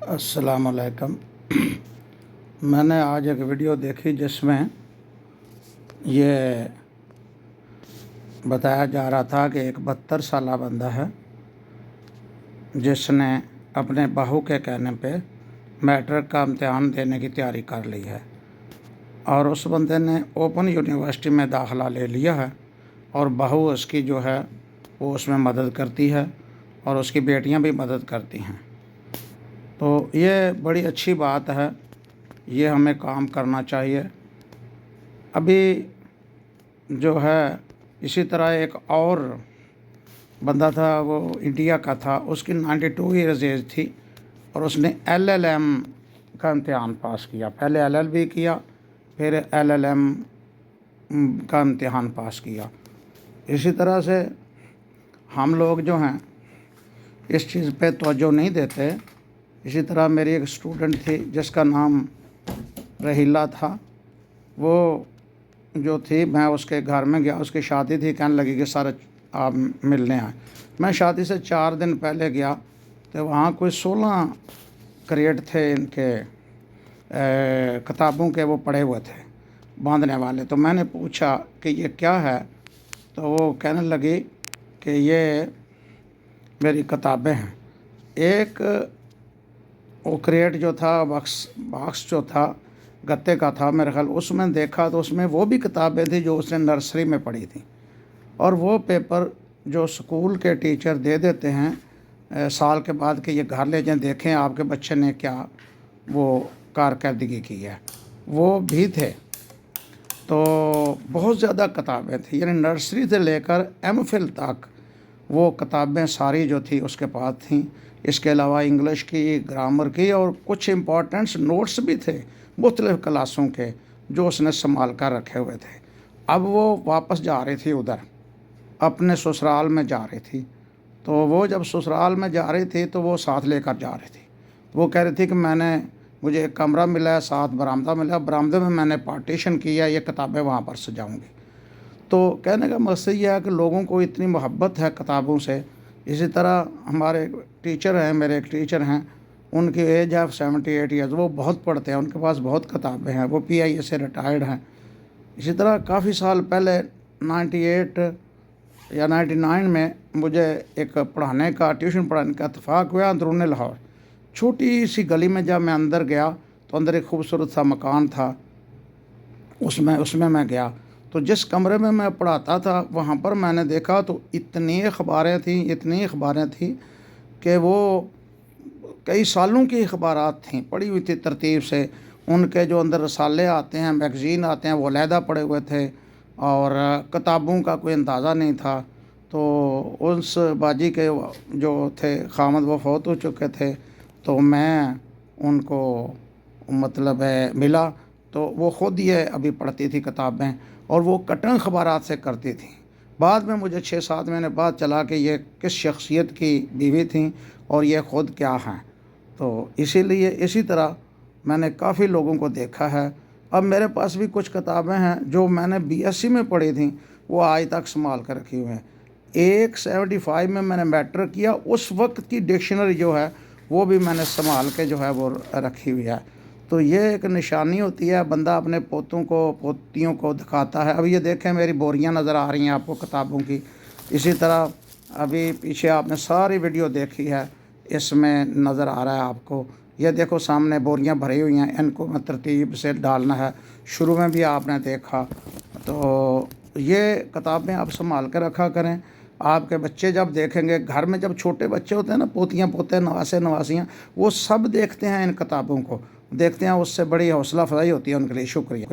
السلام علیکم۔ میں نے آج ایک ویڈیو دیکھی جس میں یہ بتایا جا رہا تھا کہ ایک 72 سالہ بندہ ہے جس نے اپنے بہو کے کہنے پہ میٹرک کا امتحان دینے کی تیاری کر لی ہے، اور اس بندے نے اوپن یونیورسٹی میں داخلہ لے لیا ہے، اور بہو اس کی جو ہے وہ اس میں مدد کرتی ہے اور اس کی بیٹیاں بھی مدد کرتی ہیں۔ تو یہ بڑی اچھی بات ہے، یہ ہمیں کام کرنا چاہیے۔ ابھی جو ہے اسی طرح ایک اور بندہ تھا، وہ انڈیا کا تھا، اس کی 92 ایئرز ایج تھی، اور اس نے LLM کا امتحان پاس کیا۔ پہلے LLB کیا، پھر LLM کا امتحان پاس کیا۔ اسی طرح سے ہم لوگ جو ہیں اس چیز پہ توجہ نہیں دیتے۔ اسی طرح میری ایک اسٹوڈنٹ تھی جس کا نام رحیلہ تھا، وہ جو تھی، میں اس کے گھر میں گیا، اس کی شادی تھی، کہنے لگی کہ سر آپ ملنے آئے۔ میں شادی سے 4 دن پہلے گیا تو وہاں کوئی 16 کریٹ تھے ان کے کتابوں کے، وہ پڑے ہوئے تھے باندھنے والے۔ تو میں نے پوچھا کہ یہ کیا ہے، تو وہ کہنے لگی کہ یہ میری کتابیں ہیں۔ ایک وہ کریٹ جو تھا، باکس جو تھا گتے کا تھا میرے خیال، اس میں دیکھا تو اس میں وہ بھی کتابیں تھیں جو اس نے نرسری میں پڑھی تھیں، اور وہ پیپر جو سکول کے ٹیچر دے دیتے ہیں سال کے بعد کہ یہ گھر لے جائیں، دیکھیں آپ کے بچے نے کیا وہ کارکردگی کی ہے، وہ بھی تھے۔ تو بہت زیادہ کتابیں تھیں، یعنی نرسری سے لے کر MPhil تک وہ کتابیں ساری جو تھی اس کے پاس تھیں۔ اس کے علاوہ انگلش کی، گرامر کی، اور کچھ امپورٹنٹس نوٹس بھی تھے مختلف کلاسوں کے جو اس نے سنبھال کر رکھے ہوئے تھے۔ اب وہ واپس جا رہی تھی، ادھر اپنے سسرال میں جا رہی تھی۔ تو وہ جب سسرال میں جا رہی تھی تو وہ ساتھ لے کر جا رہی تھی۔ وہ کہہ رہی تھی کہ مجھے ایک کمرہ ملا ہے، ساتھ برآمدہ ملا، برآمدے میں نے پارٹیشن کیا، یہ کتابیں وہاں پر سجاؤں گی۔ تو کہنے کا مقصد یہ ہے کہ لوگوں کو اتنی محبت ہے کتابوں سے۔ اسی طرح ہمارے ٹیچر ہیں، میرے ایک ٹیچر ہیں، ان کی ایج ہے 78 ایئرز، وہ بہت پڑھتے ہیں، ان کے پاس بہت کتابیں ہیں، وہ PIA سے ریٹائرڈ ہیں۔ اسی طرح کافی سال پہلے 98 یا 99 میں مجھے ایک ٹیوشن پڑھانے کا اتفاق ہوا اندرون لاہور۔ چھوٹی سی گلی میں جب میں اندر گیا تو اندر ایک خوبصورت سا مکان تھا، اس میں میں گیا، تو جس کمرے میں میں پڑھاتا تھا وہاں پر میں نے دیکھا تو اتنی اخباریں تھیں کہ وہ کئی سالوں کی اخبارات تھیں، پڑھی ہوئی تھی ترتیب سے۔ ان کے جو اندر رسالے آتے ہیں، میگزین آتے ہیں، وہ علیحدہ پڑے ہوئے تھے، اور کتابوں کا کوئی اندازہ نہیں تھا۔ تو اس باجی کے جو تھے خامد، وہ فوت ہو چکے تھے، تو میں ان کو مطلب ملا، تو وہ خود یہ ابھی پڑھتی تھی کتابیں، اور وہ کٹن اخبارات سے کرتی تھیں۔ بعد میں مجھے 6-7 مہینے بعد چلا کہ یہ کس شخصیت کی بیوی تھیں اور یہ خود کیا ہیں۔ تو اسی طرح میں نے کافی لوگوں کو دیکھا ہے۔ اب میرے پاس بھی کچھ کتابیں ہیں جو میں نے BSc میں پڑھی تھیں، وہ آج تک سنبھال کر رکھی ہوئے ہیں۔ 75 میں نے میٹرک کیا، اس وقت کی ڈکشنری جو ہے وہ بھی میں نے سنبھال کے جو ہے وہ رکھی ہوئی ہے۔ تو یہ ایک نشانی ہوتی ہے، بندہ اپنے پوتوں کو، پوتیوں کو دکھاتا ہے۔ اب یہ دیکھیں میری بوریاں نظر آ رہی ہیں آپ کو کتابوں کی۔ اسی طرح ابھی پیچھے آپ نے ساری ویڈیو دیکھی ہے، اس میں نظر آ رہا ہے آپ کو، یہ دیکھو سامنے بوریاں بھری ہوئی ہیں، ان کو میں ترتیب سے ڈالنا ہے۔ شروع میں بھی آپ نے دیکھا۔ تو یہ کتابیں آپ سنبھال کے رکھا کریں۔ آپ کے بچے جب دیکھیں گے، گھر میں جب چھوٹے بچے ہوتے ہیں نا، پوتیاں پوتے، نواسے نواسیاں، وہ سب دیکھتے ہیں ان کتابوں کو، دیکھتے ہیں، اس سے بڑی حوصلہ افزائی ہوتی ہے ان کے لیے۔ شکریہ۔